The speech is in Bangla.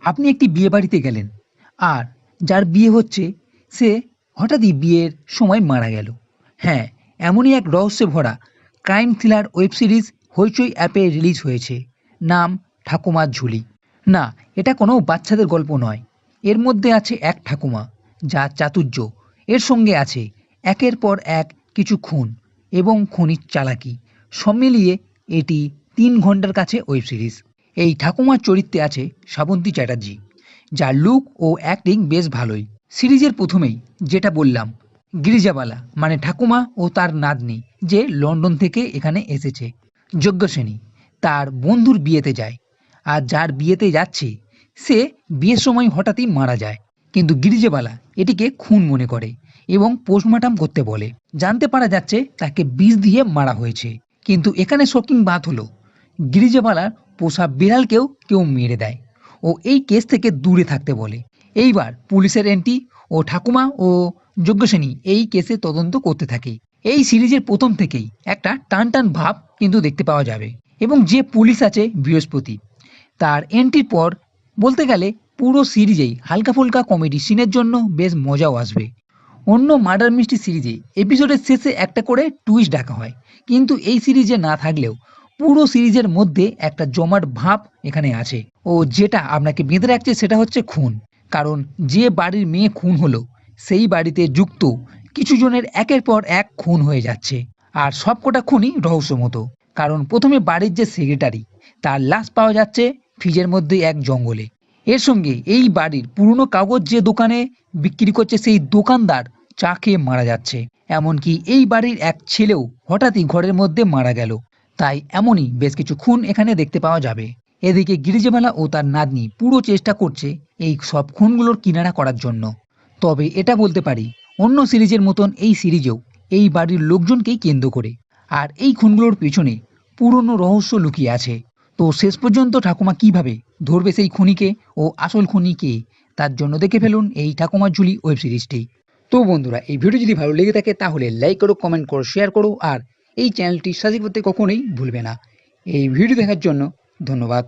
আপনি একটি বিয়ে বাড়িতে গেলেন, আর যার বিয়ে হচ্ছে সে হঠাৎই বিয়ের সময় মারা গেল। হ্যাঁ, এমনই এক রহস্যে ভরা ক্রাইম থ্রিলার ওয়েব সিরিজ হইচই অ্যাপে রিলিজ হয়েছে। নাম ঠাকুমার ঝুলি। না, এটা কোনো বাচ্চাদের গল্প নয়। এর মধ্যে আছে এক ঠাকুমা যা চাতুর্য, এর সঙ্গে আছে একের পর এক কিছু খুন এবং খনির চালাকি। সব মিলিয়ে এটি 3 ঘন্টার কাছে ওয়েব সিরিজ। এই ঠাকুমার চরিত্রে আছে শ্রাবন্তী চ্যাটার্জি, যার লুক ও অ্যাক্টিং বেশ ভালোই। সিরিজের প্রথমেই যেটা বললাম, গিরিজাবালা মানে ঠাকুমা ও তার নাতনি যে লন্ডন থেকে এখানে এসেছে, যজ্ঞসেনী তার বন্ধুর বিয়েতে যায়। আর যার বিয়েতে যাচ্ছে সে বিয়ের সময় হঠাৎই মারা যায়, কিন্তু গিরিজাবালা এটিকে খুন মনে করে এবং পোস্টমর্টম করতে বলে। জানতে পারা যাচ্ছে তাকে বিষ দিয়ে মারা হয়েছে। কিন্তু এখানে শকিং বাত হলো, গিরিজাবালার পোষা বিড়ালকেও কেউ মেরে দেয় ও এই কেস থেকে দূরে থাকতে বলে। এইবার পুলিশের এন্ট্রি ও ঠাকুমা ও যজ্ঞসেনী এই কেসে তদন্ত করতে থাকে। এই সিরিজের প্রথম থেকেই একটা টান টান ভাব কিন্তু দেখতে পাওয়া যাবে। এবং যে পুলিশ আছে বৃহস্পতি, তার এন্ট্রির পর বলতে গেলে পুরো সিরিজেই হালকা ফুলকা কমেডি সিনের জন্য বেশ মজাও আসবে। অন্য মার্ডার মিস্ট্রি সিরিজে এপিসোডের শেষে একটা করে টুইস্ট ডাকা হয়, কিন্তু এই সিরিজে না থাকলেও পুরো সিরিজের মধ্যে একটা জমাট ভাব এখানে আছে। ও যেটা আপনাকে বেঁধে রাখছে সেটা হচ্ছে খুন। কারণ যে বাড়ির মেয়ে খুন হলো সেই বাড়িতে যুক্ত কিছু জনের একের পর এক খুন হয়ে যাচ্ছে, আর সবকটা খুনই রহস্যমতো। কারণ প্রথমে বাড়ির যে সেক্রেটারি, তার লাশ পাওয়া যাচ্ছে ফ্রিজের মধ্যে এক জঙ্গলে। এর সঙ্গে এই বাড়ির পুরনো কাগজ যে দোকানে বিক্রি করছে সেই দোকানদার চা খেয়ে মারা যাচ্ছে। এমনকি এই বাড়ির এক ছেলেও হঠাৎই ঘরের মধ্যে মারা গেল। তাই এমনই বেশ কিছু খুন এখানে দেখতে পাওয়া যাবে। এদিকে গিরিজাবালা ও তার নাতনি পুরো চেষ্টা করছে এই সব খুনগুলোর কিনারা করার জন্য। তবে এটা বলতে পারি, অন্য সিরিজের মতন এই সিরিজেও এই বাড়ির লোকজনকেই কেন্দ্র করে, আর এই খুনগুলোর পেছনে পুরনো রহস্য লুকিয়ে আছে। তো শেষ পর্যন্ত ঠাকুমা কিভাবে ধরবে সেই খুনিকে ও আসল খুনি কে, তার জন্য দেখে ফেলুন এই ঠাকুমার ঝুলি ওয়েব সিরিজটি। তো বন্ধুরা, এই ভিডিও যদি ভালো লেগে থাকে তাহলে লাইক করো, কমেন্ট করো, শেয়ার করো, আর এই চ্যানেলটি সাবস্ক্রাইব করতে কখনোই ভুলবে না। এই ভিডিও দেখার জন্য ধন্যবাদ।